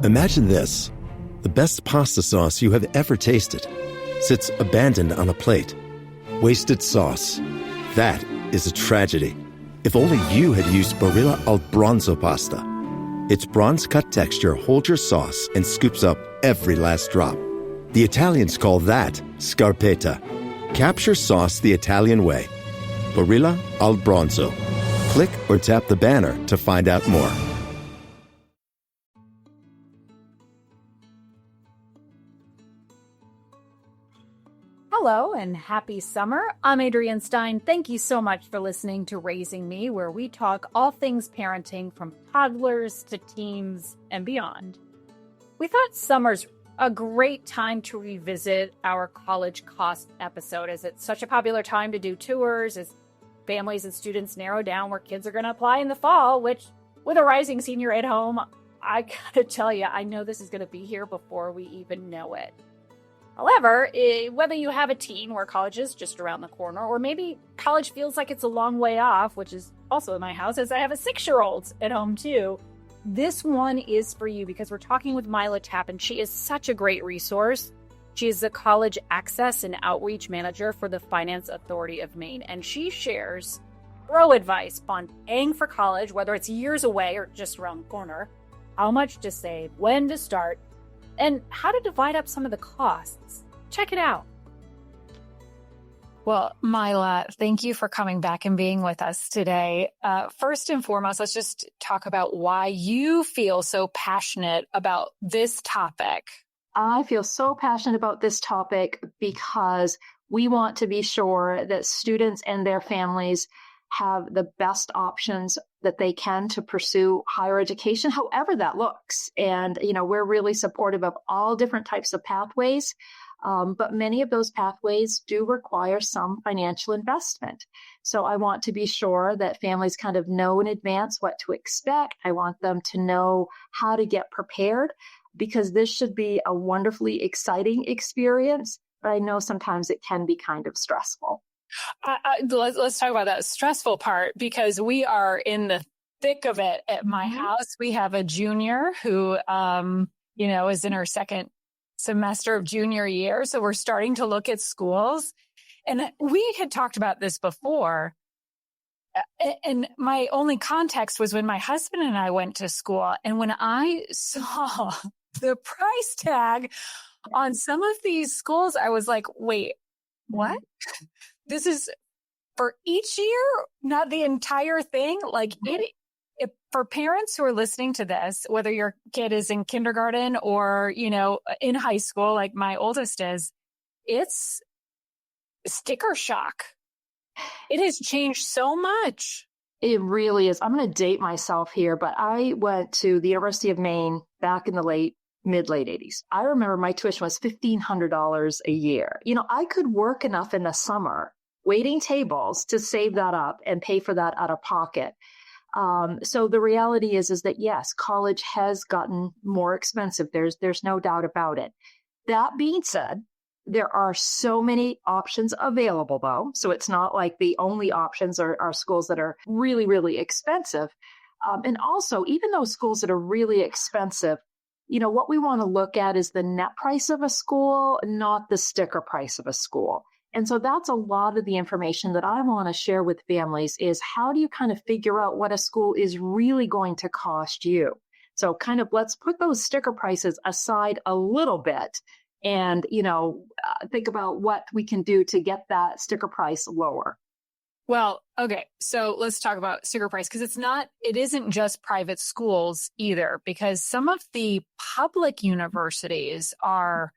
Imagine this. The best pasta sauce you have ever tasted sits abandoned on a plate. Wasted sauce. That is a tragedy. If only you had used Barilla al Bronzo pasta. Its bronze-cut texture holds your sauce and scoops up every last drop. The Italians call that scarpetta. Capture sauce the Italian way. Barilla al Bronzo. Click or tap the banner to find out more. Hello and happy summer. I'm Adrienne Stein. Thank you so much for listening to Raising Me, where we talk all things parenting from toddlers to teens and beyond. We thought summer's a great time to revisit our college cost episode, as it's such a popular time to do tours as families and students narrow down where kids are going to apply in the fall, which with a rising senior at home, I gotta tell you, I know this is going to be here before we even know it. However, whether you have a teen where college is just around the corner, or maybe college feels like it's a long way off, which is also in my house, as I have a 6-year-old at home too, this one is for you because we're talking with Mila Tappan. She is such a great resource. She is the College Access and Outreach Manager for the Finance Authority of Maine, and she shares pro advice on paying for college, whether it's years away or just around the corner, how much to save, when to start, and how to divide up some of the costs. Check it out. Well, Mila, thank you for coming back and being with us today. First and foremost, let's just talk about why you feel so passionate about this topic. I feel so passionate about this topic because we want to be sure that students and their families have the best options that they can to pursue higher education, however that looks. And, we're really supportive of all different types of pathways, but many of those pathways do require some financial investment. So I want to be sure that families kind of know in advance what to expect. I want them to know how to get prepared, because this should be a wonderfully exciting experience, but I know sometimes it can be kind of stressful. Let's talk about that stressful part, because we are in the thick of it at my house. We have a junior who, is in her second semester of junior year. So we're starting to look at schools. And we had talked about this before. And my only context was when my husband and I went to school. And when I saw the price tag on some of these schools, I was like, wait, what? This is for each year, not the entire thing. Like for parents who are listening to this, whether your kid is in kindergarten or, in high school, like my oldest is, it's sticker shock. It has changed so much. It really is. I'm going to date myself here, but I went to the University of Maine back in the mid-late 80s. I remember my tuition was $1,500 a year. I could work enough in the summer waiting tables to save that up and pay for that out of pocket. So the reality is that yes, college has gotten more expensive. There's no doubt about it. That being said, there are so many options available though. So it's not like the only options are schools that are really, really expensive. And also, even those schools that are really expensive, what we want to look at is the net price of a school, not the sticker price of a school. And so that's a lot of the information that I want to share with families is how do you kind of figure out what a school is really going to cost you? So kind of let's put those sticker prices aside a little bit and, think about what we can do to get that sticker price lower. Well, okay. So let's talk about sticker price, because it isn't just private schools either, because some of the public universities are,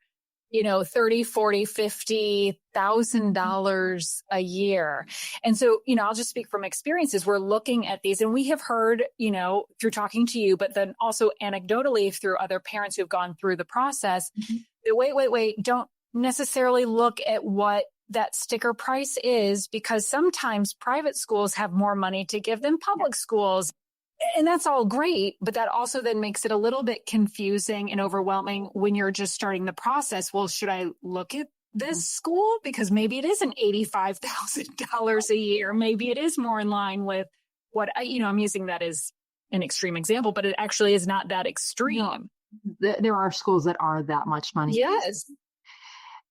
$30,000, $40,000, $50,000 a year. And so, I'll just speak from experiences. We're looking at these and we have heard, through talking to you, but then also anecdotally through other parents who've gone through the process, wait, don't necessarily look at what that sticker price is, because sometimes private schools have more money to give than public schools. And that's all great, but that also then makes it a little bit confusing and overwhelming when you're just starting the process. Well, should I look at this school? Because maybe it isn't $85,000 a year. Maybe it is more in line with what I'm using that as an extreme example, but it actually is not that extreme. there are schools that are that much money. Yes.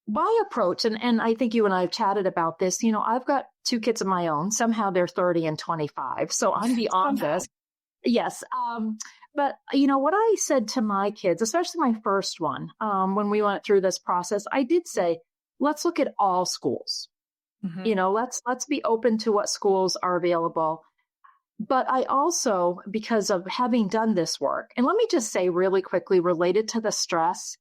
My approach, and I think you and I have chatted about this, I've got two kids of my own. Somehow they're 30 and 25. So I'm beyond this. Yes. But what I said to my kids, especially my first one, when we went through this process, I did say, let's look at all schools. Let's be open to what schools are available. But I also, because of having done this work, and let me just say really quickly related to the stress,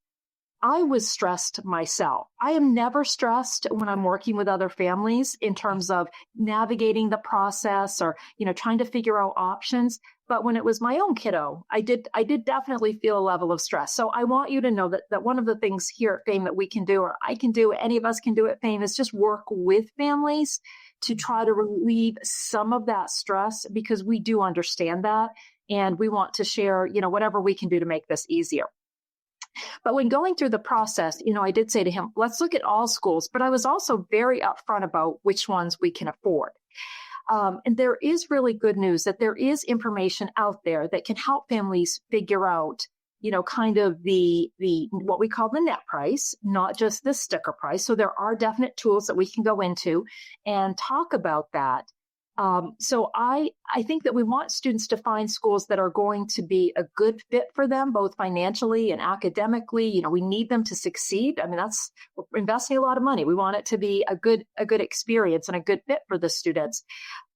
I was stressed myself. I am never stressed when I'm working with other families in terms of navigating the process or, trying to figure out options. But when it was my own kiddo, I did definitely feel a level of stress. So I want you to know that one of the things here at FAME that we can do, or I can do, any of us can do at FAME, is just work with families to try to relieve some of that stress, because we do understand that. And we want to share, whatever we can do to make this easier. But when going through the process, I did say to him, let's look at all schools, but I was also very upfront about which ones we can afford. And there is really good news that there is information out there that can help families figure out, kind of the what we call the net price, not just the sticker price. So there are definite tools that we can go into and talk about that. So I think that we want students to find schools that are going to be a good fit for them, both financially and academically. We need them to succeed. I mean, we're investing a lot of money. We want it to be a good experience and a good fit for the students.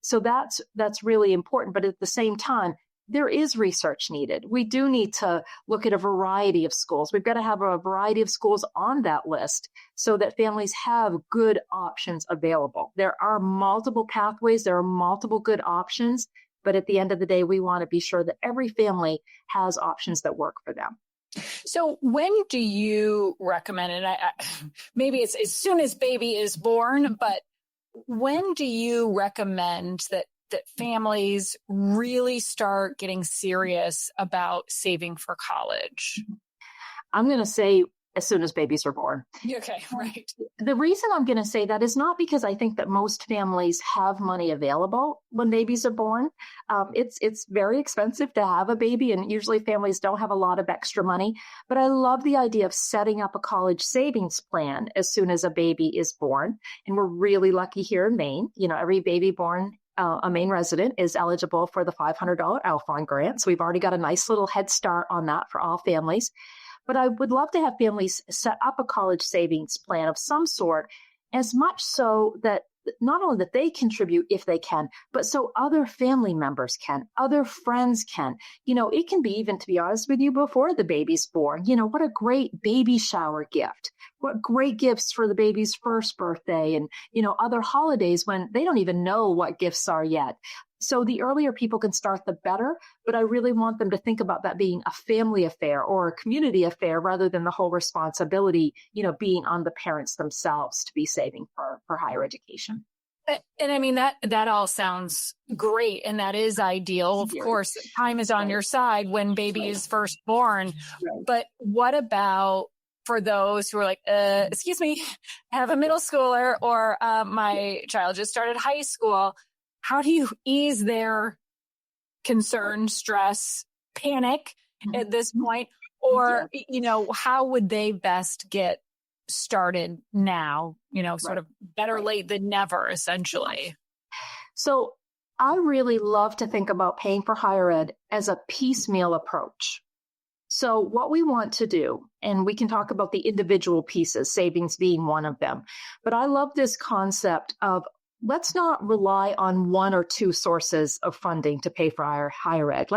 So that's really important. But at the same time, there is research needed. We do need to look at a variety of schools. We've got to have a variety of schools on that list so that families have good options available. There are multiple pathways. There are multiple good options. But at the end of the day, we want to be sure that every family has options that work for them. So when do you recommend, and maybe it's as soon as baby is born, but when do you recommend that families really start getting serious about saving for college? I'm going to say as soon as babies are born. Okay, right. The reason I'm going to say that is not because I think that most families have money available when babies are born. It's very expensive to have a baby, and usually families don't have a lot of extra money. But I love the idea of setting up a college savings plan as soon as a baby is born. And we're really lucky here in Maine. Every baby born a Maine resident is eligible for the $500 Alphon grant. So we've already got a nice little head start on that for all families. But I would love to have families set up a college savings plan of some sort, as much so that not only that they contribute if they can, but so other family members can, other friends can. It can be even, to be honest with you, before the baby's born. What a great baby shower gift. What great gifts for the baby's first birthday and, other holidays when they don't even know what gifts are yet. So the earlier people can start, the better. But I really want them to think about that being a family affair or a community affair rather than the whole responsibility, being on the parents themselves to be saving for higher education. And I mean, that all sounds great. And that is ideal. Of course, time is on your side when baby is first born. Right. But what about for those who are like, excuse me, I have a middle schooler, or my child just started high school? How do you ease their concern, stress, panic at this point? Or, how would they best get started now, sort of better late than never, essentially? So I really love to think about paying for higher ed as a piecemeal approach. So what we want to do, and we can talk about the individual pieces, savings being one of them, but I love this concept of let's not rely on one or two sources of funding to pay for higher ed.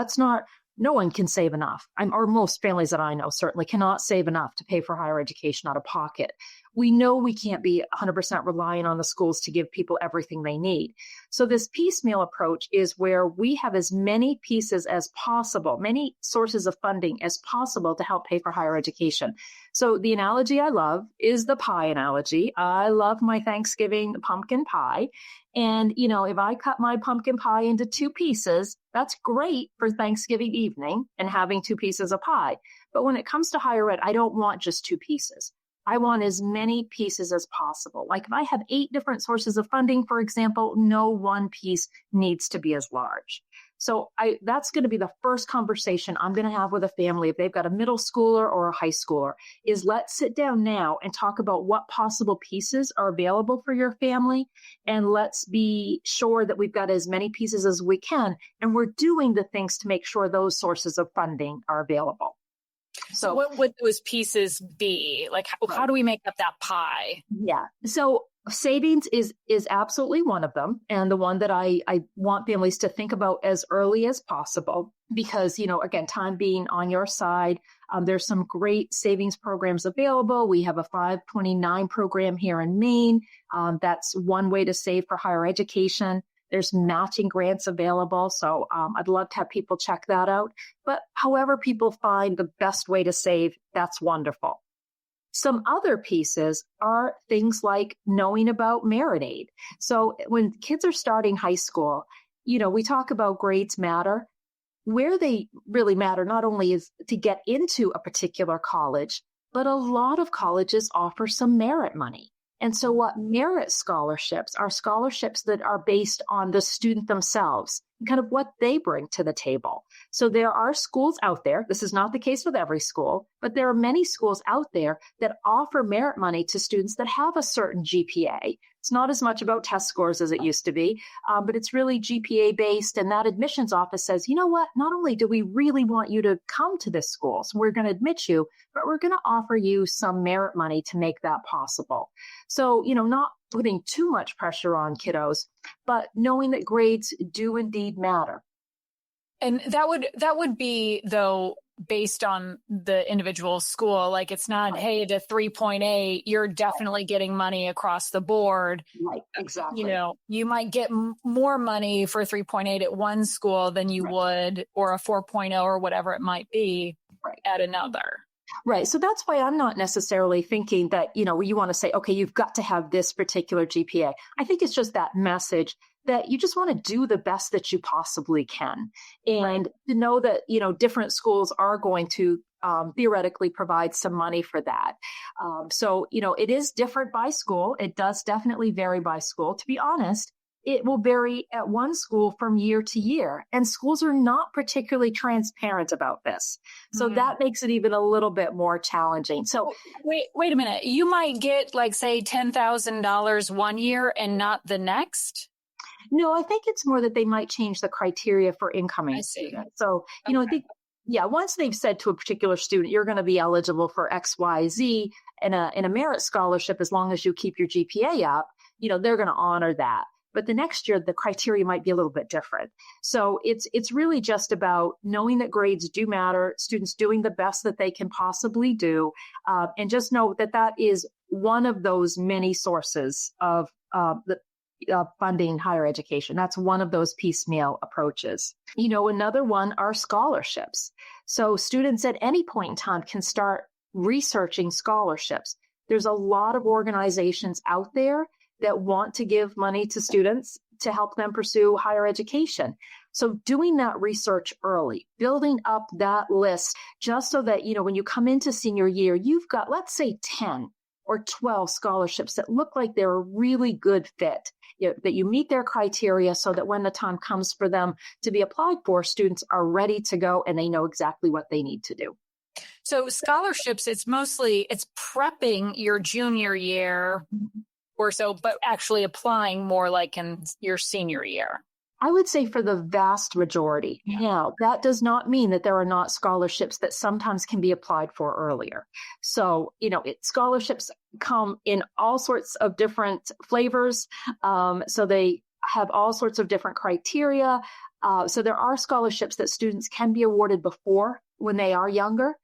No one can save enough. Or most families that I know certainly cannot save enough to pay for higher education out of pocket. We know we can't be 100% reliant on the schools to give people everything they need. So this piecemeal approach is where we have as many pieces as possible, many sources of funding as possible to help pay for higher education. So the analogy I love is the pie analogy. I love my Thanksgiving pumpkin pie. And, if I cut my pumpkin pie into two pieces, that's great for Thanksgiving evening and having two pieces of pie. But when it comes to higher ed, I don't want just two pieces. I want as many pieces as possible. Like if I have 8 different sources of funding, for example, no one piece needs to be as large. So that's going to be the first conversation I'm going to have with a family if they've got a middle schooler or a high schooler is let's sit down now and talk about what possible pieces are available for your family. And let's be sure that we've got as many pieces as we can. And we're doing the things to make sure those sources of funding are available. So what would those pieces be? Like, how do we make up that pie? Yeah. So savings is absolutely one of them. And the one that I want families to think about as early as possible, because, again, time being on your side, there's some great savings programs available. We have a 529 program here in Maine. That's one way to save for higher education. There's matching grants available. So I'd love to have people check that out. But however people find the best way to save, that's wonderful. Some other pieces are things like knowing about merit aid. So when kids are starting high school, we talk about grades matter. Where they really matter not only is to get into a particular college, but a lot of colleges offer some merit money. And so what merit scholarships are scholarships that are based on the student themselves, kind of what they bring to the table. So there are schools out there, this is not the case with every school, but there are many schools out there that offer merit money to students that have a certain GPA. It's not as much about test scores as it used to be, but it's really GPA based. And that admissions office says, you know what, not only do we really want you to come to this school, so we're going to admit you, but we're going to offer you some merit money to make that possible. So, not putting too much pressure on kiddos, but knowing that grades do indeed matter. And that would be, though, based on the individual school. Like, it's not, hey, the 3.8, you're definitely getting money across the board. Right, exactly. You might get more money for 3.8 at one school than you would, or a 4.0 or whatever it might be at another. Right. So that's why I'm not necessarily thinking that, you want to say, okay, you've got to have this particular GPA. I think it's just that message that you just want to do the best that you possibly can. And to know that, different schools are going to theoretically provide some money for that. So, it is different by school. It does definitely vary by school. To be honest, it will vary at one school from year to year. And schools are not particularly transparent about this. So that makes it even a little bit more challenging. So wait a minute. You might get, like, say, $10,000 one year and not the next? No, I think it's more that they might change the criteria for incoming students. So, I think, once they've said to a particular student, you're going to be eligible for X, Y, Z in a merit scholarship, as long as you keep your GPA up, they're going to honor that. But the next year, the criteria might be a little bit different. So it's really just about knowing that grades do matter, students doing the best that they can possibly do, and just know that that is one of those many sources of funding higher education. That's one of those piecemeal approaches. Another one are scholarships. So students at any point in time can start researching scholarships. There's a lot of organizations out there that want to give money to students to help them pursue higher education. So doing that research early, building up that list, just so that, when you come into senior year, you've got, let's say, 10 or 12 scholarships that look like they're a really good fit, that you meet their criteria, so that when the time comes for them to be applied for, students are ready to go and they know exactly what they need to do. So scholarships, it's prepping your junior year or so, but actually applying more like in your senior year. I would say for the vast majority. Now, that does not mean that there are not scholarships that sometimes can be applied for earlier. So, scholarships come in all sorts of different flavors. So they have all sorts of different criteria. So there are scholarships that students can be awarded before, when they are younger,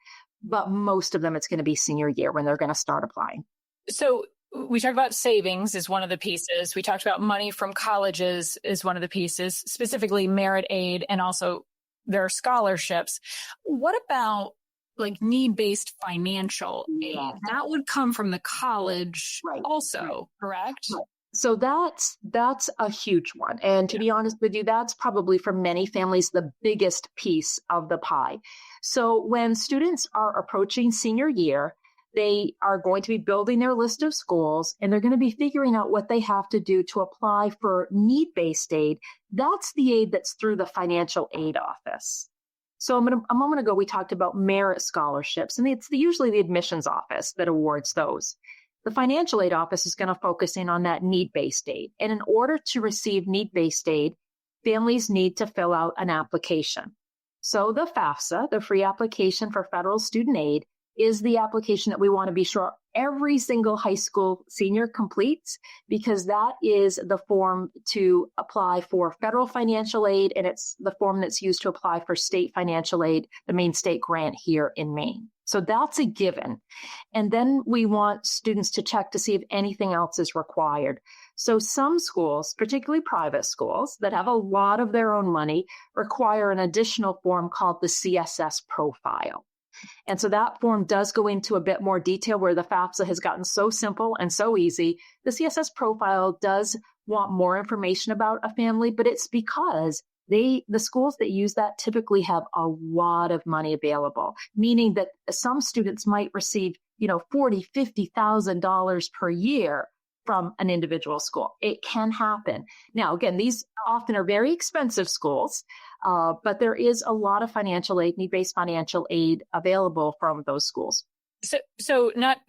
but most of them it's going to be senior year when they're going to start applying. So we talked about savings is one of the pieces. We talked about money from colleges is one of the pieces, specifically merit aid, and also their scholarships. What about like need-based financial aid? That would come from the college also, correct? Right. So that's a huge one. And to be honest with you, that's probably for many families the biggest piece of the pie. So when students are approaching senior year, they are going to be building their list of schools, and they're going to be figuring out what they have to do to apply for need-based aid. That's the aid that's through the financial aid office. So a moment ago, we talked about merit scholarships, and it's usually the admissions office that awards those. The financial aid office is going to focus in on that need-based aid. And in order to receive need-based aid, families need to fill out an application. So the FAFSA, the free application for federal student aid, is the application that we want to be sure every single high school senior completes, because that is the form to apply for federal financial aid, and it's the form that's used to apply for state financial aid, the Maine state grant here in Maine. So that's a given. And then we want students to check to see if anything else is required. So some schools, particularly private schools that have a lot of their own money, require an additional form called the CSS profile. And so that form does go into a bit more detail where the FAFSA has gotten so simple and so easy. The CSS profile does want more information about a family, but it's because the schools that use that typically have a lot of money available, meaning that some students might receive, $40,000, $50,000 per year from an individual school. It can happen. Now, again, these often are very expensive schools, but there is a lot of financial aid, need-based financial aid available from those schools. So not,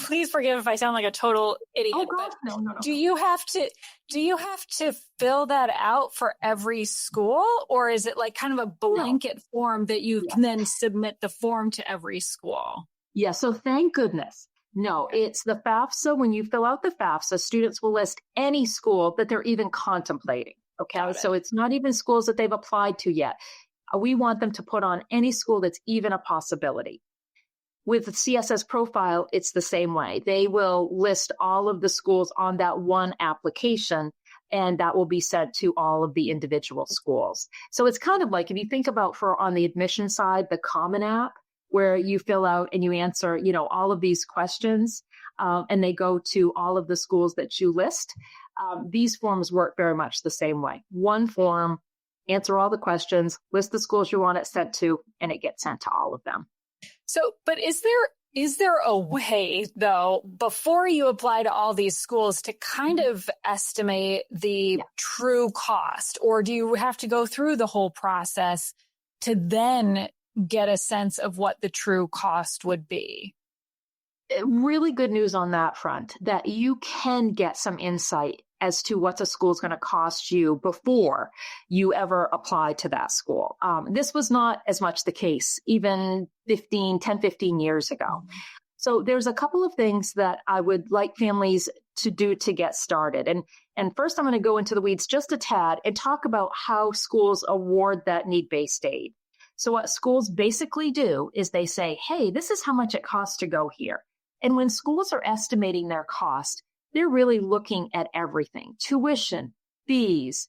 please forgive if I sound like a total idiot. Oh, God, no. Do you have to fill that out for every school, or is it like kind of a blanket form that you can then submit the form to every school? Yeah. So thank goodness. No, it's the FAFSA. When you fill out the FAFSA, students will list any school that they're even contemplating. Okay. So it's not even schools that they've applied to yet. We want them to put on any school that's even a possibility. With the CSS profile, it's the same way. They will list all of the schools on that one application, and that will be sent to all of the individual schools. So it's kind of like, if you think about on the admission side, the Common App, where you fill out and you answer, all of these questions, and they go to all of the schools that you list. These forms work very much the same way. One form, answer all the questions, list the schools you want it sent to, and it gets sent to all of them. So, but is there a way, though, before you apply to all these schools to kind of estimate the true cost, or do you have to go through the whole process to then get a sense of what the true cost would be? Really good news on that front, that you can get some insight as to what the school is going to cost you before you ever apply to that school. This was not as much the case even 10, 15 years ago. So there's a couple of things that I would like families to do to get started. And first, I'm going to go into the weeds just a tad and talk about how schools award that need-based aid. So what schools basically do is they say, hey, this is how much it costs to go here. And when schools are estimating their cost, they're really looking at everything: tuition, fees,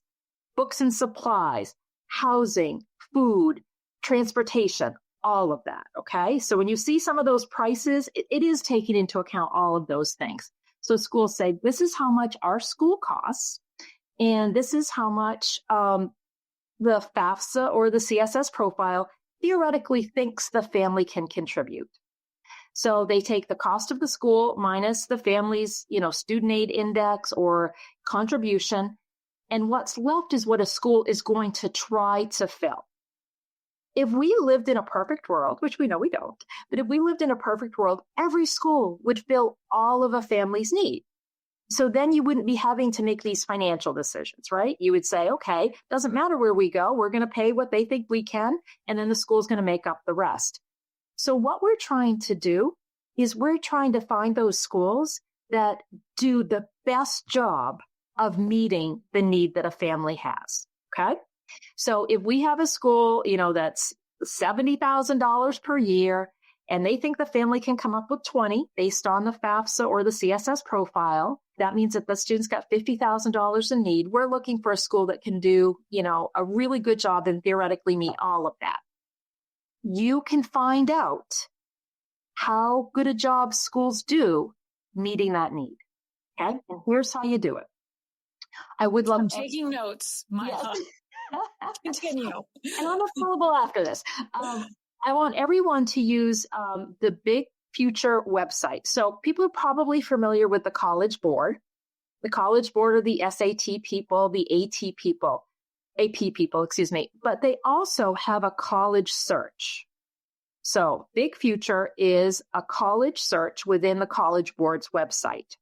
books and supplies, housing, food, transportation, all of that. Okay. So when you see some of those prices, it is taking into account all of those things. So schools say, this is how much our school costs, and this is how much the FAFSA or the CSS profile theoretically thinks the family can contribute. So they take the cost of the school minus the family's, student aid index or contribution, and what's left is what a school is going to try to fill. If we lived in a perfect world, which we know we don't, but if we lived in a perfect world, every school would fill all of a family's need. So then you wouldn't be having to make these financial decisions, right? You would say, okay, doesn't matter where we go, we're going to pay what they think we can, and then the school's going to make up the rest. So what we're trying to do is we're trying to find those schools that do the best job of meeting the need that a family has. Okay. So if we have a school, that's $70,000 per year, and they think the family can come up with 20 based on the FAFSA or the CSS profile, that means that the student's got $50,000 in need. We're looking for a school that can do, a really good job and theoretically meet all of that. You can find out how good a job schools do meeting that need. Okay. And here's how you do it. I'm taking notes. Yes. Continue. And I'm available after this. I want everyone to use the big Future website. So people are probably familiar with the College Board. The College Board are the SAT people, the AP people, excuse me, but they also have a college search. So Big Future is a college search within the College Board's website.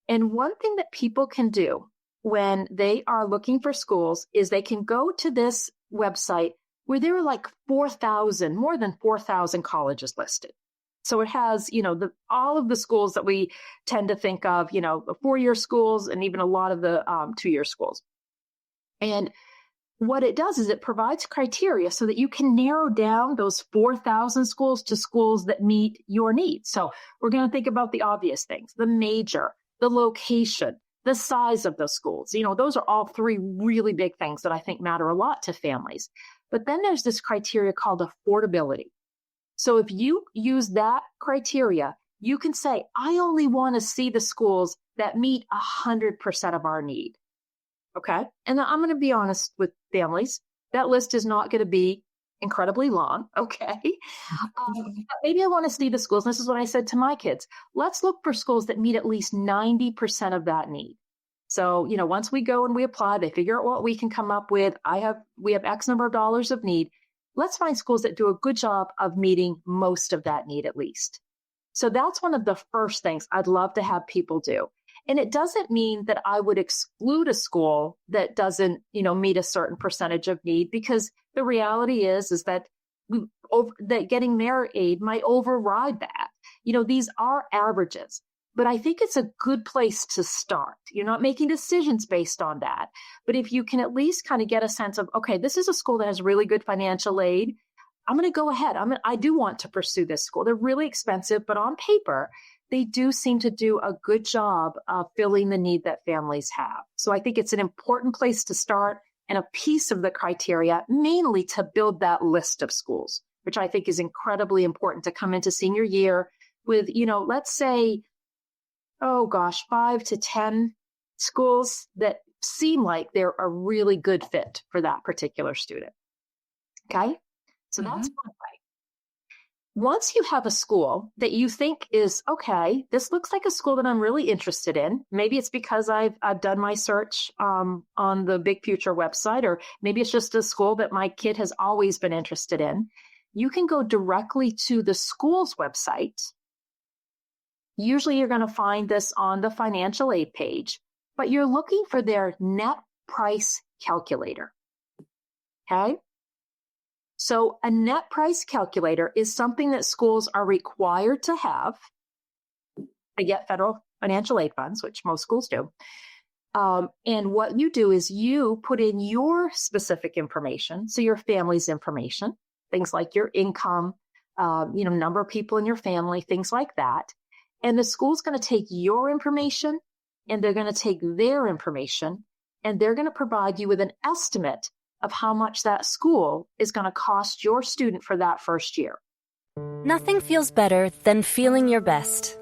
And one thing that people can do when they are looking for schools is they can go to this website where there are like more than 4,000 colleges listed. So it has, all of the schools that we tend to think of, the 4-year schools and even a lot of the 2-year schools. And what it does is it provides criteria so that you can narrow down those 4,000 schools to schools that meet your needs. So we're going to think about the obvious things, the major, the location, the size of those schools. Those are all 3 really big things that I think matter a lot to families. But then there's this criteria called affordability. So if you use that criteria, you can say, I only want to see the schools that meet 100% of our need. Okay. And I'm going to be honest with families. That list is not going to be incredibly long. Okay. Maybe I want to see the schools. And this is what I said to my kids. Let's look for schools that meet at least 90% of that need. So, once we go and we apply, they figure out what we can come up with. We have X number of dollars of need. Let's find schools that do a good job of meeting most of that need at least. So that's one of the first things I'd love to have people do. And it doesn't mean that I would exclude a school that doesn't, meet a certain percentage of need, because the reality is that that getting merit aid might override that. These are averages, but I think it's a good place to start. You're not making decisions based on that. But if you can at least kind of get a sense of, okay, this is a school that has really good financial aid, I'm going to go ahead. I do want to pursue this school. They're really expensive, but on paper, they do seem to do a good job of filling the need that families have. So I think it's an important place to start and a piece of the criteria, mainly to build that list of schools, which I think is incredibly important to come into senior year with, let's say, 5 to 10 schools that seem like they're a really good fit for that particular student. Okay. So that's one way. Once you have a school that you think is, okay, this looks like a school that I'm really interested in. Maybe it's because I've done my search on the Big Future website, or maybe it's just a school that my kid has always been interested in. You can go directly to the school's website. Usually you're going to find this on the financial aid page, but you're looking for their net price calculator. Okay? So a net price calculator is something that schools are required to have. They get federal financial aid funds, which most schools do. And what you do is you put in your specific information, so your family's information, things like your income, number of people in your family, things like that. And the school's going to take your information and they're going to take their information and they're going to provide you with an estimate of how much that school is going to cost your student for that first year. Nothing feels better than feeling your best,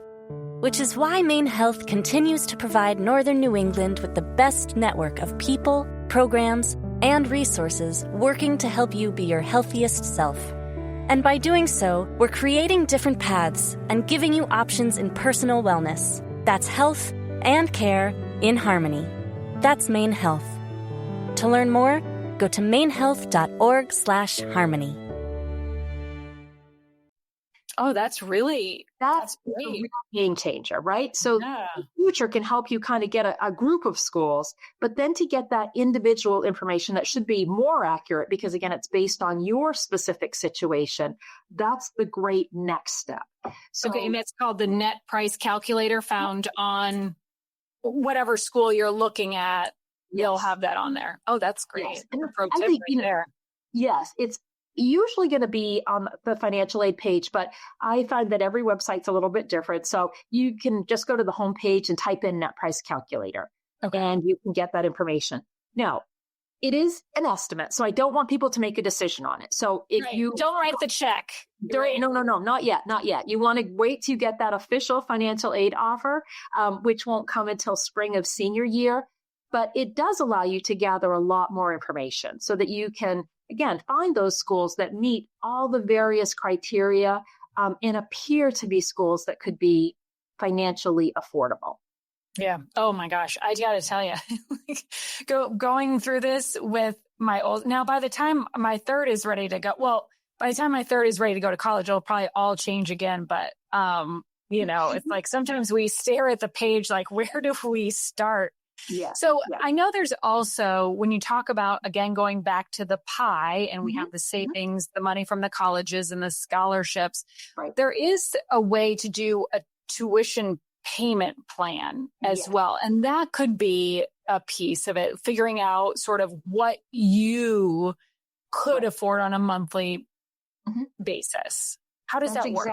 which is why Maine Health continues to provide Northern New England with the best network of people, programs, and resources working to help you be your healthiest self. And by doing so, we're creating different paths and giving you options in personal wellness. That's health and care in harmony. That's Maine Health. To learn more, go to mainehealth.org/harmony. Oh, that's great. A real game changer, right? So the Future can help you kind of get a group of schools, but then to get that individual information that should be more accurate, because again, it's based on your specific situation. That's the great next step. So, okay, and that's called the net price calculator, found on whatever school you're looking at. You'll have that on there. Oh, that's great. Yes. And I think, there. Yes, it's usually going to be on the financial aid page, but I find that every website's a little bit different. So you can just go to the homepage and type in net price calculator, and you can get that information. Now, it is an estimate, so I don't want people to make a decision on it. So if you don't write the check. No, not yet. You want to wait till you get that official financial aid offer, which won't come until spring of senior year. But it does allow you to gather a lot more information so that you can, again, find those schools that meet all the various criteria and appear to be schools that could be financially affordable. Yeah. Oh my gosh. I got to tell you, going through this with my now by the time my third is ready to go, by the time my third is ready to go to college, it'll probably all change again. But, it's like sometimes we stare at the page, like, where do we start? Yeah. So I know there's also, when you talk about, again, going back to the pie and we have the savings, the money from the colleges and the scholarships, right. There is a way to do a tuition payment plan as well. And that could be a piece of it, figuring out sort of what you could afford on a monthly basis. How does that work?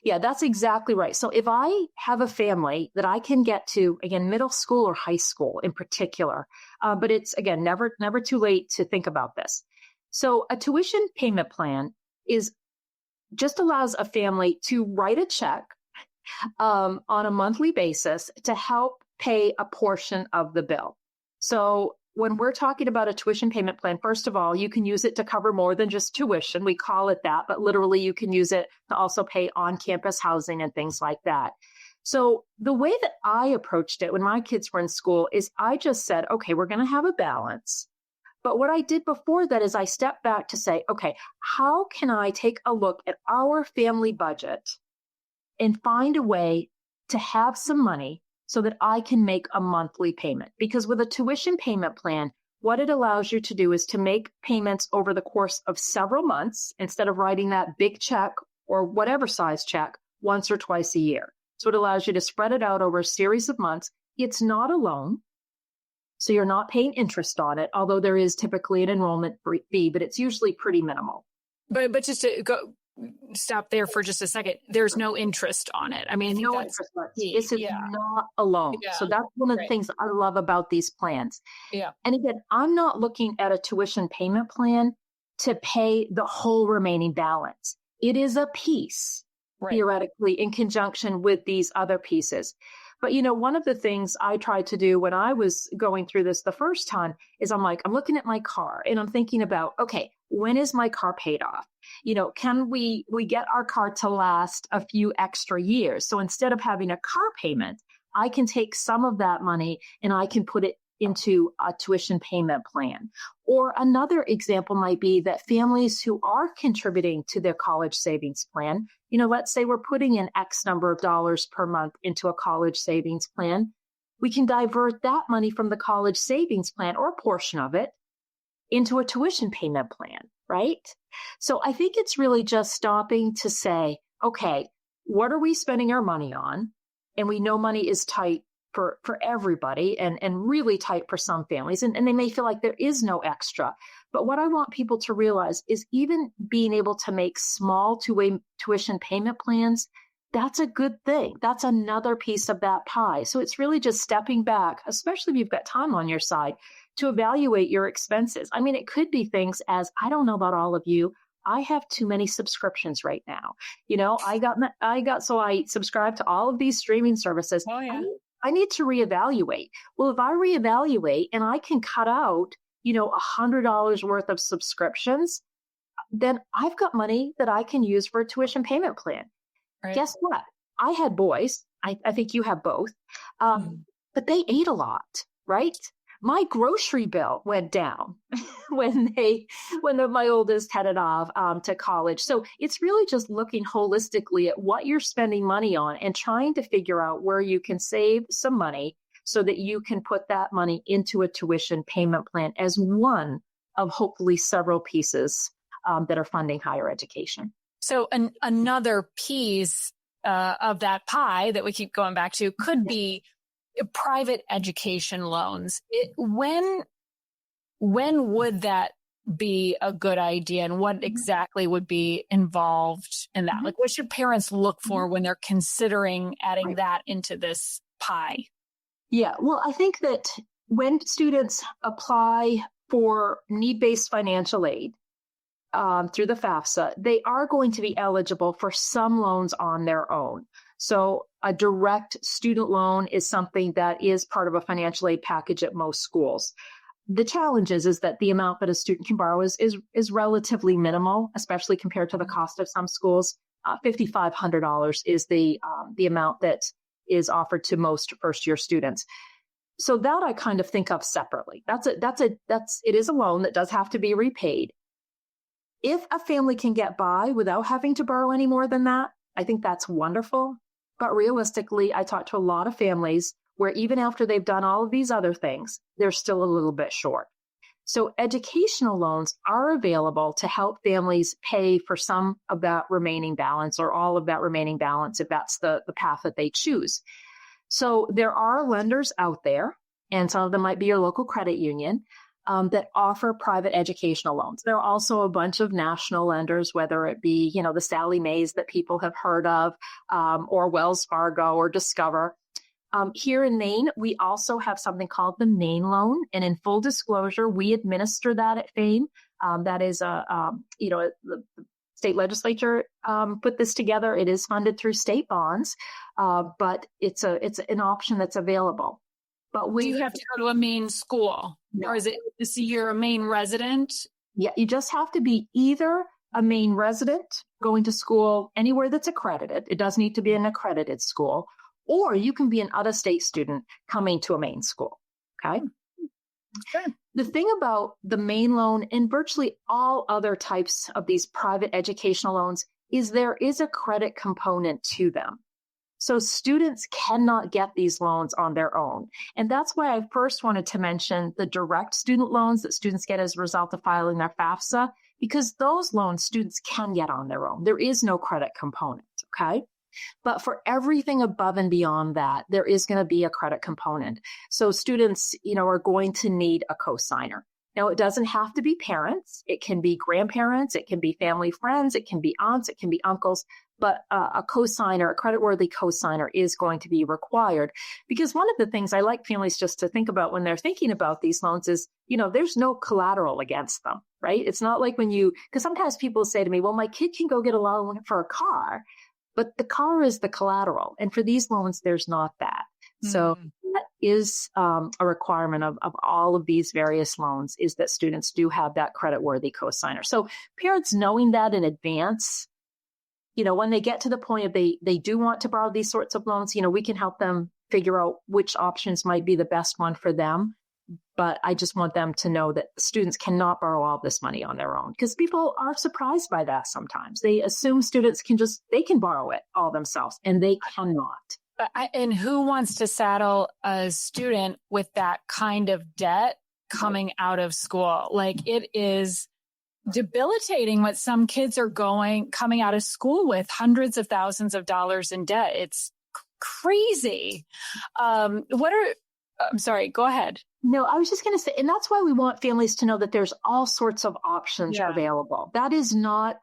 Yeah, that's exactly right. So if I have a family that I can get to, again, middle school or high school in particular, but it's, again, never too late to think about this. So a tuition payment plan just allows a family to write a check on a monthly basis to help pay a portion of the bill. So when we're talking about a tuition payment plan, first of all, you can use it to cover more than just tuition. We call it that, but literally you can use it to also pay on-campus housing and things like that. So the way that I approached it when my kids were in school is I just said, okay, we're going to have a balance. But what I did before that is I stepped back to say, okay, how can I take a look at our family budget and find a way to have some money so that I can make a monthly payment? Because with a tuition payment plan, what it allows you to do is to make payments over the course of several months instead of writing that big check or whatever size check once or twice a year. So it allows you to spread it out over a series of months. It's not a loan, so you're not paying interest on it, although there is typically an enrollment fee, but it's usually pretty minimal. But just to stop there for just a second. There's no interest on it. I mean, no interest. This is not a loan. Yeah. So that's one of the things I love about these plans. Yeah. And again, I'm not looking at a tuition payment plan to pay the whole remaining balance. It is a piece, theoretically, in conjunction with these other pieces. But, one of the things I tried to do when I was going through this the first time is I'm looking at my car and I'm thinking about, okay, when is my car paid off? Can we get our car to last a few extra years? So instead of having a car payment, I can take some of that money and I can put it into a tuition payment plan. Or another example might be that families who are contributing to their college savings plan, let's say we're putting in X number of dollars per month into a college savings plan, we can divert that money from the college savings plan or a portion of it into a tuition payment plan, right? So I think it's really just stopping to say, okay, what are we spending our money on? And we know money is tight for everybody and really tight for some families. And they may feel like there is no extra. But what I want people to realize is even being able to make small tuition payment plans, that's a good thing. That's another piece of that pie. So it's really just stepping back, especially if you've got time on your side, to evaluate your expenses. I mean, it could be things as, I don't know about all of you, I have too many subscriptions right now. So I subscribe to all of these streaming services. Oh, yeah. I need to reevaluate. Well, if I reevaluate and I can cut out, $100 worth of subscriptions, then I've got money that I can use for a tuition payment plan. Right. Guess what? I had boys. I think you have both. But they ate a lot, right? My grocery bill went down when my oldest headed off to college. So it's really just looking holistically at what you're spending money on and trying to figure out where you can save some money so that you can put that money into a tuition payment plan as one of hopefully several pieces that are funding higher education. So another piece of that pie that we keep going back to could be private education loans. When would that be a good idea, and what exactly would be involved in that? Like, what should parents look for when they're considering adding that into this pie? Yeah, well, I think that when students apply for need-based financial aid through the FAFSA, they are going to be eligible for some loans on their own. So a direct student loan is something that is part of a financial aid package at most schools. The challenge is that the amount that a student can borrow is relatively minimal, especially compared to the cost of some schools. $5,500 is the amount that is offered to most first-year students. So that I kind of think of separately. It is a loan that does have to be repaid. If a family can get by without having to borrow any more than that, I think that's wonderful. But realistically, I talk to a lot of families where even after they've done all of these other things, they're still a little bit short. So educational loans are available to help families pay for some of that remaining balance or all of that remaining balance if that's the path that they choose. So there are lenders out there, and some of them might be your local credit union, that offer private educational loans. There are also a bunch of national lenders, whether it be, the Sallie Mae's that people have heard of, or Wells Fargo or Discover. Here in Maine, we also have something called the Maine Loan. And in full disclosure, we administer that at FAME. That is the state legislature put this together. It is funded through state bonds, but it's an option that's available. But do you have to go to a Maine school? No. Or is you're a Maine resident? Yeah, you just have to be either a Maine resident going to school anywhere that's accredited. It does need to be an accredited school. Or you can be an out-of-state student coming to a Maine school, okay? Sure. The thing about the Maine loan and virtually all other types of these private educational loans is there is a credit component to them. So students cannot get these loans on their own. And that's why I first wanted to mention the direct student loans that students get as a result of filing their FAFSA, because those loans students can get on their own. There is no credit component, okay? But for everything above and beyond that, there is going to be a credit component. So students, are going to need a cosigner. Now, it doesn't have to be parents. It can be grandparents. It can be family friends. It can be aunts. It can be uncles. But a cosigner, a creditworthy cosigner is going to be required, because one of the things I like families just to think about when they're thinking about these loans is, there's no collateral against them, right? It's not like because sometimes people say to me, well, my kid can go get a loan for a car, but the car is the collateral. And for these loans, there's not that. So that is a requirement of all of these various loans, is that students do have that creditworthy cosigner. So parents knowing that in advance, when they get to the point of they do want to borrow these sorts of loans, we can help them figure out which options might be the best one for them. But I just want them to know that students cannot borrow all this money on their own, because people are surprised by that sometimes. They assume students they can borrow it all themselves, and they cannot. And who wants to saddle a student with that kind of debt coming out of school? Like, it is debilitating what some kids are coming out of school with, hundreds of thousands of dollars in debt. It's crazy. I'm sorry, go ahead. No, I was just going to say, and that's why we want families to know that there's all sorts of options available. That is not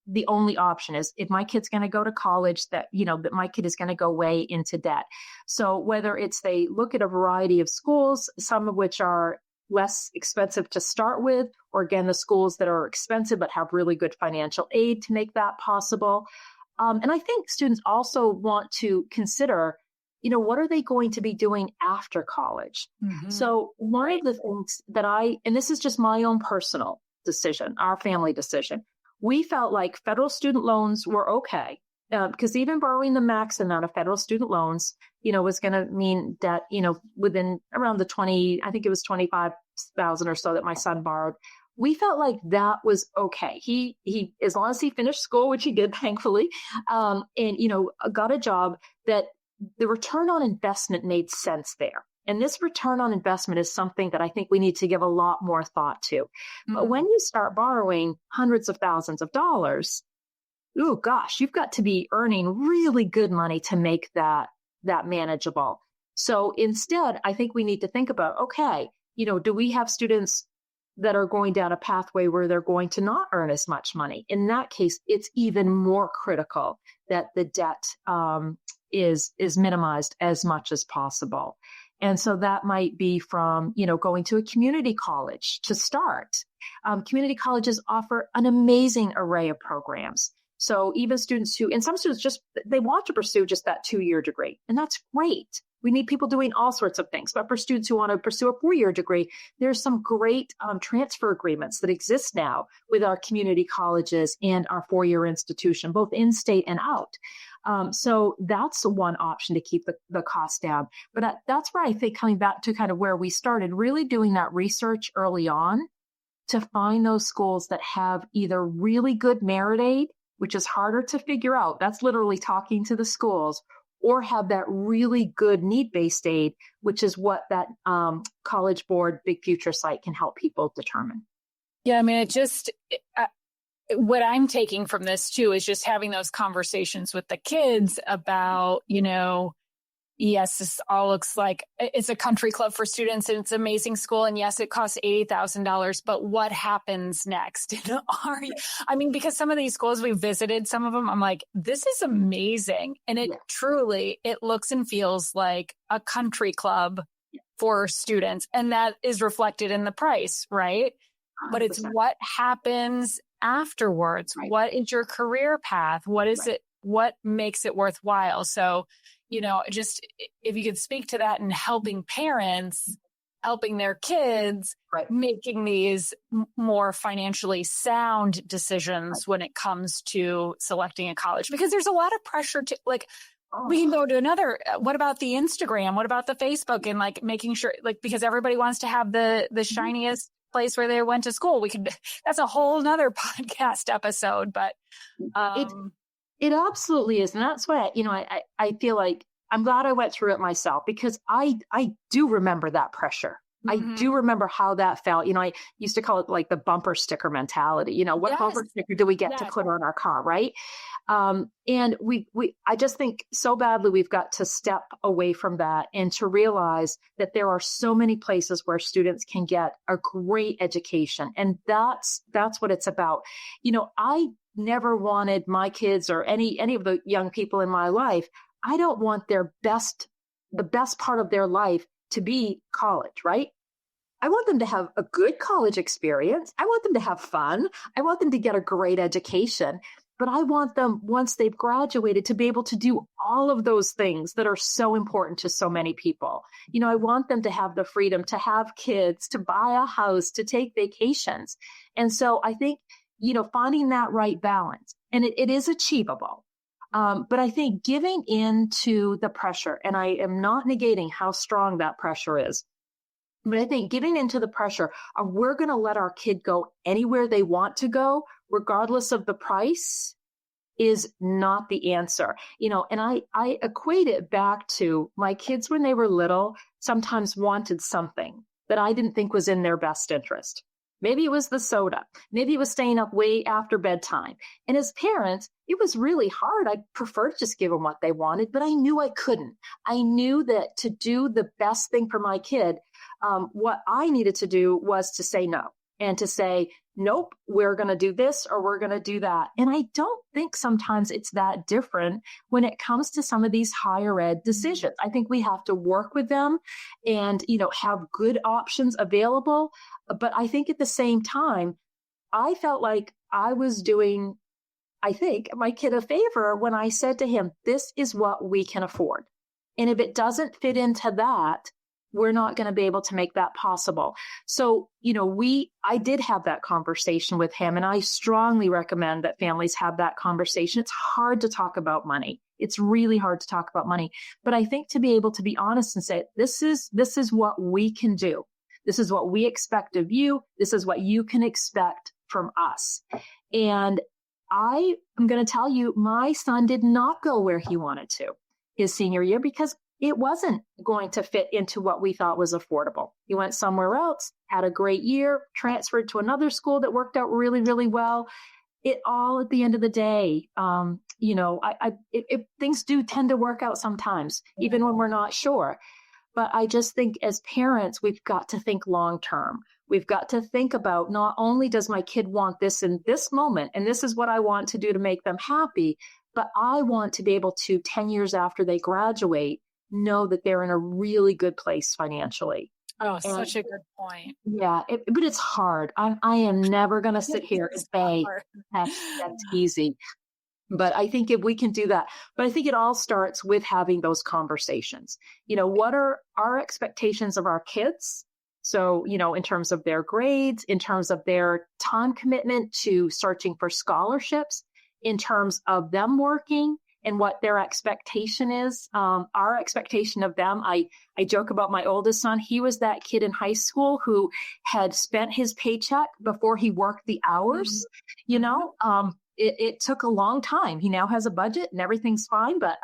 the only option. Is if my kid's going to go to college, that my kid is going to go way into debt. So whether it's they look at a variety of schools, some of which are less expensive to start with, or again, the schools that are expensive but have really good financial aid to make that possible. And I think students also want to consider, what are they going to be doing after college? Mm-hmm. So one of the things that and this is just my own personal decision, our family decision, we felt like federal student loans were okay, because even borrowing the max amount of federal student loans, was going to mean that, within around I think it was 25,000 or so that my son borrowed. We felt like that was okay. He, as long as he finished school, which he did, thankfully, and, got a job, that the return on investment made sense there. And this return on investment is something that I think we need to give a lot more thought to. Mm-hmm. But when you start borrowing hundreds of thousands of dollars, oh gosh, you've got to be earning really good money to make that manageable. So instead, I think we need to think about, okay, do we have students that are going down a pathway where they're going to not earn as much money? In that case, it's even more critical that the debt is minimized as much as possible. And so that might be from, going to a community college to start. Community colleges offer an amazing array of programs. So even students and some students they want to pursue just that 2-year degree, and that's great. We need people doing all sorts of things. But for students who want to pursue a 4-year degree, there's some great transfer agreements that exist now with our community colleges and our 4-year institution, both in-state and out. So that's one option to keep the cost down. But that's where I think, coming back to kind of where we started, really doing that research early on to find those schools that have either really good merit aid, which is harder to figure out. That's literally talking to the schools, or have that really good need-based aid, which is what that College Board Big Future site can help people determine. Yeah, I mean, what I'm taking from this too is just having those conversations with the kids about, yes, this all looks like it's a country club for students and it's an amazing school. And yes, it costs $80,000, but what happens next? Because some of these schools we visited, some of them, I'm like, this is amazing. And it truly, it looks and feels like a country club for students. And that is reflected in the price, right? 100%. But it's what happens afterwards. Right. What is your career path? What is it? What makes it worthwhile? So, just if you could speak to that and helping parents, helping their kids, making these more financially sound decisions when it comes to selecting a college, because there's a lot of pressure to we can go to another. What about the Instagram? What about the Facebook? And making sure, because everybody wants to have the shiniest place where they went to school. That's a whole nother podcast episode, but it absolutely is. And that's why, I feel like I'm glad I went through it myself, because I do remember that pressure. Mm-hmm. I do remember how that felt. I used to call it the bumper sticker mentality. What bumper sticker do we get to put on our car? Right. And I just think so badly we've got to step away from that and to realize that there are so many places where students can get a great education. And that's what it's about. I never wanted my kids or any of the young people in my life, I don't want the best part of their life to be college, right? I want them to have a good college experience. I want them to have fun. I want them to get a great education. But I want them, once they've graduated, to be able to do all of those things that are so important to so many people. I want them to have the freedom to have kids, to buy a house, to take vacations. And so I think, finding that right balance, and it is achievable. But I think giving into the pressure, and I am not negating how strong that pressure is, but I think giving into the pressure of we're going to let our kid go anywhere they want to go, regardless of the price, is not the answer. And I equate it back to my kids when they were little, sometimes wanted something that I didn't think was in their best interest. Maybe it was the soda. Maybe it was staying up way after bedtime. And as parents, it was really hard. I preferred to just give them what they wanted, but I knew I couldn't. I knew that to do the best thing for my kid, what I needed to do was to say no and to say, nope, we're going to do this or we're going to do that. And I don't think sometimes it's that different when it comes to some of these higher ed decisions. I think we have to work with them and, have good options available. But I think at the same time, I felt like I was doing, I think, my kid a favor when I said to him, this is what we can afford. And if it doesn't fit into that, we're not going to be able to make that possible. So, I did have that conversation with him, and I strongly recommend that families have that conversation. It's hard to talk about money. It's really hard to talk about money. But I think to be able to be honest and say, this is what we can do. This is what we expect of you. This is what you can expect from us. And I am going to tell you, my son did not go where he wanted to his senior year because it wasn't going to fit into what we thought was affordable. He went somewhere else, had a great year, transferred to another school that worked out really, really well. It all, at the end of the day, things do tend to work out sometimes, even when we're not sure. But I just think as parents, we've got to think long term. We've got to think about, not only does my kid want this in this moment, and this is what I want to do to make them happy, but I want to be able to, 10 years after they graduate, know that they're in a really good place financially. Oh, such a good point. Yeah, but it's hard. I am never going to sit here and say that's easy. But I think if we can do that, but I think it all starts with having those conversations. What are our expectations of our kids? So, in terms of their grades, in terms of their time commitment to searching for scholarships, in terms of them working and what their expectation is, our expectation of them. I joke about my oldest son. He was that kid in high school who had spent his paycheck before he worked the hours, It took a long time. He now has a budget and everything's fine, but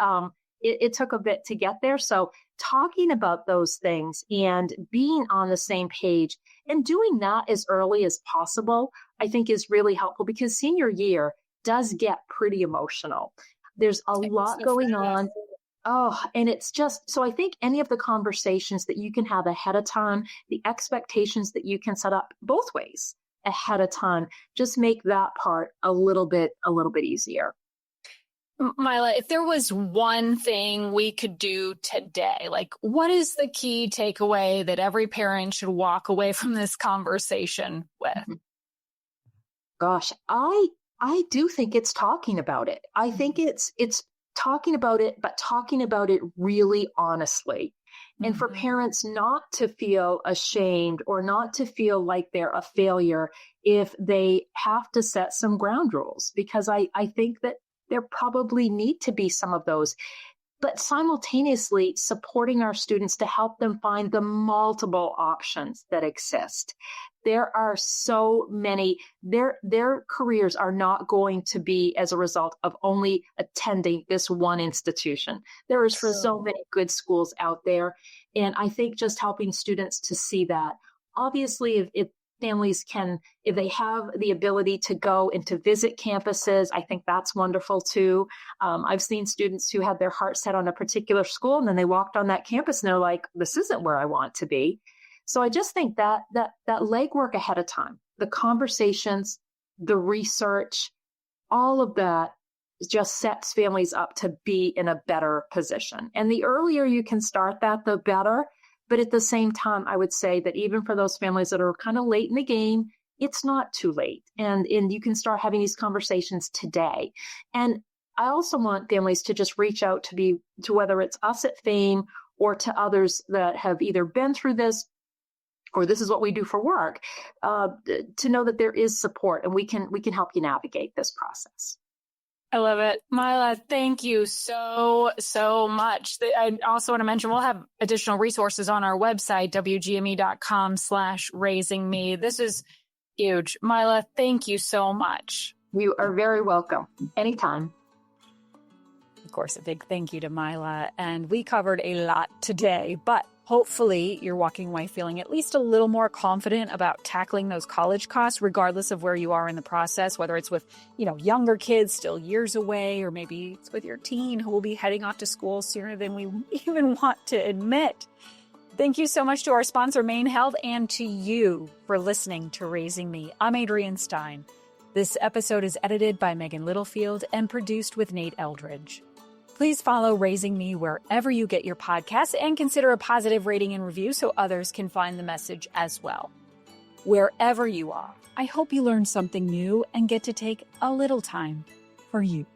it took a bit to get there. So talking about those things and being on the same page and doing that as early as possible, I think is really helpful, because senior year does get pretty emotional. There's a lot going on. Oh, and it's just, so I think any of the conversations that you can have ahead of time, the expectations that you can set up both ways ahead of time, just make that part a little bit easier. Mila, if there was one thing we could do today, like what is the key takeaway that every parent should walk away from this conversation with? Gosh, I do think it's talking about it. I think it's talking about it, but talking about it really honestly. And for parents not to feel ashamed or not to feel like they're a failure if they have to set some ground rules, because I think that there probably need to be some of those, but simultaneously supporting our students to help them find the multiple options that exist. There are so many, their careers are not going to be as a result of only attending this one institution. There is so many good schools out there. And I think just helping students to see that. Obviously, if families can, if they have the ability to go and to visit campuses, I think that's wonderful too. I've seen students who had their heart set on a particular school and then they walked on that campus and they're like, this isn't where I want to be. So I just think that legwork ahead of time, the conversations, the research, all of that just sets families up to be in a better position. And the earlier you can start that, the better. But at the same time, I would say that even for those families that are kind of late in the game, it's not too late. And you can start having these conversations today. And I also want families to just reach out to whether it's us at FAME or to others that have either been through this or this is what we do for work, to know that there is support and we can help you navigate this process. I love it. Mila, thank you so much. I also want to mention we'll have additional resources on our website, wgme.com/raisingme. This is huge. Mila, thank you so much. You are very welcome. Anytime. Of course, a big thank you to Mila. And we covered a lot today, but hopefully you're walking away feeling at least a little more confident about tackling those college costs, regardless of where you are in the process, whether it's with, younger kids still years away, or maybe it's with your teen who will be heading off to school sooner than we even want to admit. Thank you so much to our sponsor, Maine Health, and to you for listening to Raising Me. I'm Adrienne Stein. This episode is edited by Megan Littlefield and produced with Nate Eldridge. Please follow Raising Me wherever you get your podcasts and consider a positive rating and review so others can find the message as well. Wherever you are, I hope you learned something new and get to take a little time for you.